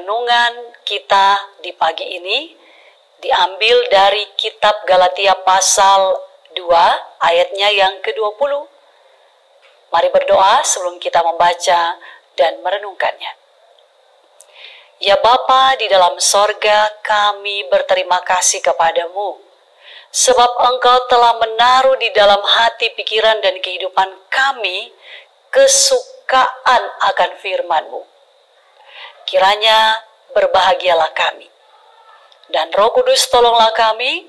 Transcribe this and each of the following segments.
renungan kita di pagi ini diambil dari kitab Galatia pasal 2 ayatnya yang ke-20. Mari berdoa sebelum kita membaca dan merenungkannya. Ya Bapa di dalam sorga, kami berterima kasih kepadamu, sebab Engkau telah menaruh di dalam hati, pikiran, dan kehidupan kami kesukaan akan firman-Mu. Kiranya berbahagialah kami. Dan Roh Kudus tolonglah kami,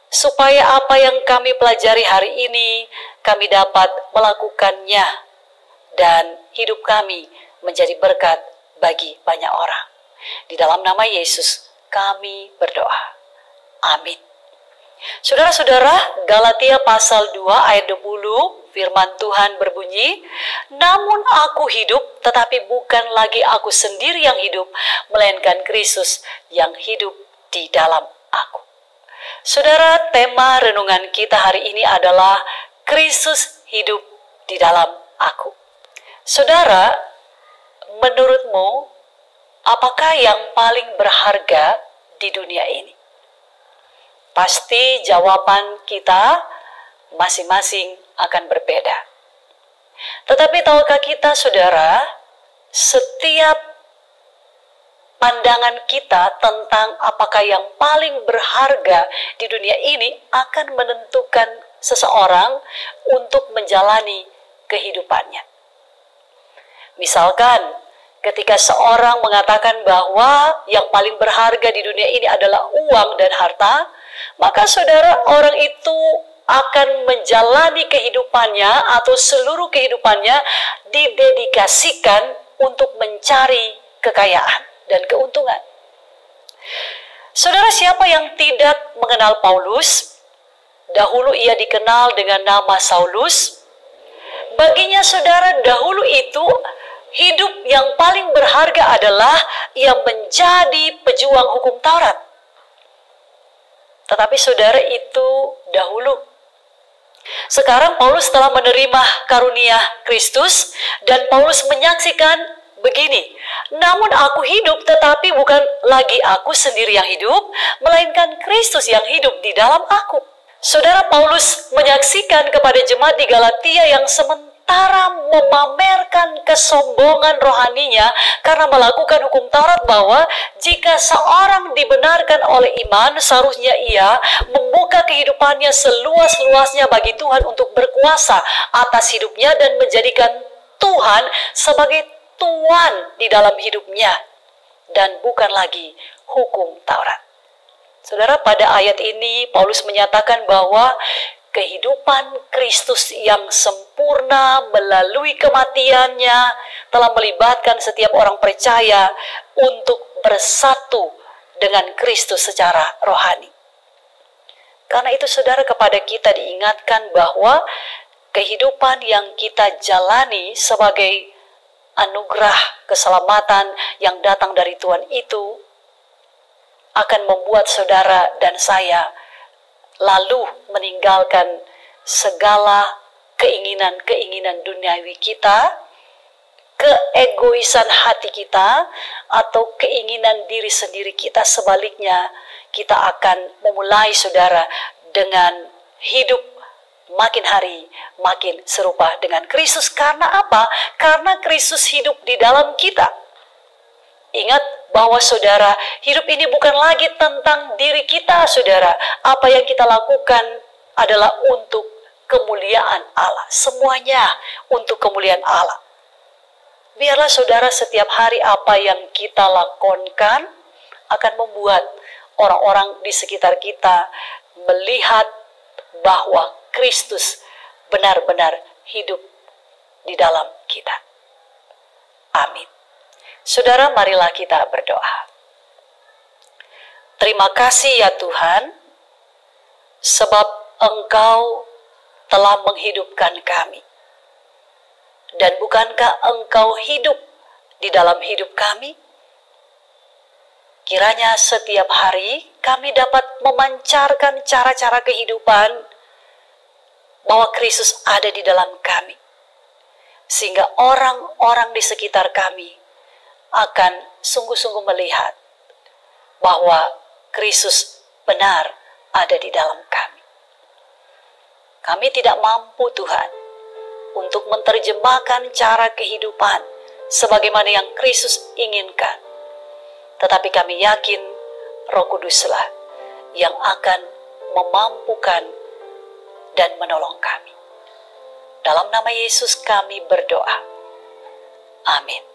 supaya apa yang kami pelajari hari ini, kami dapat melakukannya, dan hidup kami menjadi berkat bagi banyak orang. Di dalam nama Yesus kami berdoa. Amin. Saudara-saudara, Galatia pasal 2 ayat 20, firman Tuhan berbunyi, namun aku hidup, tetapi bukan lagi aku sendiri yang hidup, melainkan Kristus yang hidup di dalam aku. Saudara, tema renungan kita hari ini adalah Kristus hidup di dalam aku. Saudara, menurutmu, apakah yang paling berharga di dunia ini? Pasti jawaban kita masing-masing akan berbeda. Tetapi tahukah kita, saudara, setiap pandangan kita tentang apakah yang paling berharga di dunia ini akan menentukan seseorang untuk menjalani kehidupannya. Misalkan, ketika seorang mengatakan bahwa yang paling berharga di dunia ini adalah uang dan harta, maka saudara, orang itu akan menjalani kehidupannya atau seluruh kehidupannya didedikasikan untuk mencari kekayaan dan keuntungan. Saudara, siapa yang tidak mengenal Paulus? Dahulu ia dikenal dengan nama Saulus. Baginya saudara, dahulu itu hidup yang paling berharga adalah ia menjadi pejuang hukum Taurat. Tetapi saudara, itu dahulu. Sekarang Paulus telah menerima karunia Kristus dan Paulus menyaksikan begini, namun aku hidup, tetapi bukan lagi aku sendiri yang hidup, melainkan Kristus yang hidup di dalam aku. Saudara, Paulus menyaksikan kepada jemaat di Galatia yang sementara memamerkan kesombongan rohaninya karena melakukan hukum Taurat, bahwa jika seorang dibenarkan oleh iman, seharusnya ia membuka kehidupannya seluas-luasnya bagi Tuhan untuk berkuasa atas hidupnya dan menjadikan Tuhan sebagai Tuhan di dalam hidupnya dan bukan lagi hukum Taurat. Saudara, pada ayat ini Paulus menyatakan bahwa kehidupan Kristus yang sempurna melalui kematiannya telah melibatkan setiap orang percaya untuk bersatu dengan Kristus secara rohani. Karena itu saudara, kepada kita diingatkan bahwa kehidupan yang kita jalani sebagai anugerah keselamatan yang datang dari Tuhan itu akan membuat saudara dan saya lalu meninggalkan segala keinginan-keinginan duniawi kita, keegoisan hati kita, atau keinginan diri sendiri kita. Sebaliknya, kita akan memulai saudara dengan hidup makin hari makin serupa dengan Kristus. Karena apa? Karena Kristus hidup di dalam kita. Ingat bahwa saudara, hidup ini bukan lagi tentang diri kita, saudara. Apa yang kita lakukan adalah untuk kemuliaan Allah. Semuanya untuk kemuliaan Allah. Biarlah saudara, setiap hari apa yang kita lakukan akan membuat orang-orang di sekitar kita melihat bahwa Kristus benar-benar hidup di dalam kita. Amin. Saudara, marilah kita berdoa. Terima kasih ya Tuhan, sebab Engkau telah menghidupkan kami. Dan bukankah Engkau hidup di dalam hidup kami? Kiranya setiap hari kami dapat memancarkan cara-cara kehidupan bahwa Kristus ada di dalam kami. Sehingga orang-orang di sekitar kami akan sungguh-sungguh melihat bahwa Kristus benar ada di dalam kami. Kami tidak mampu, Tuhan, untuk menerjemahkan cara kehidupan sebagaimana yang Kristus inginkan. Tetapi kami yakin Roh Kuduslah yang akan memampukan dan menolong kami. Dalam nama Yesus kami berdoa. Amin.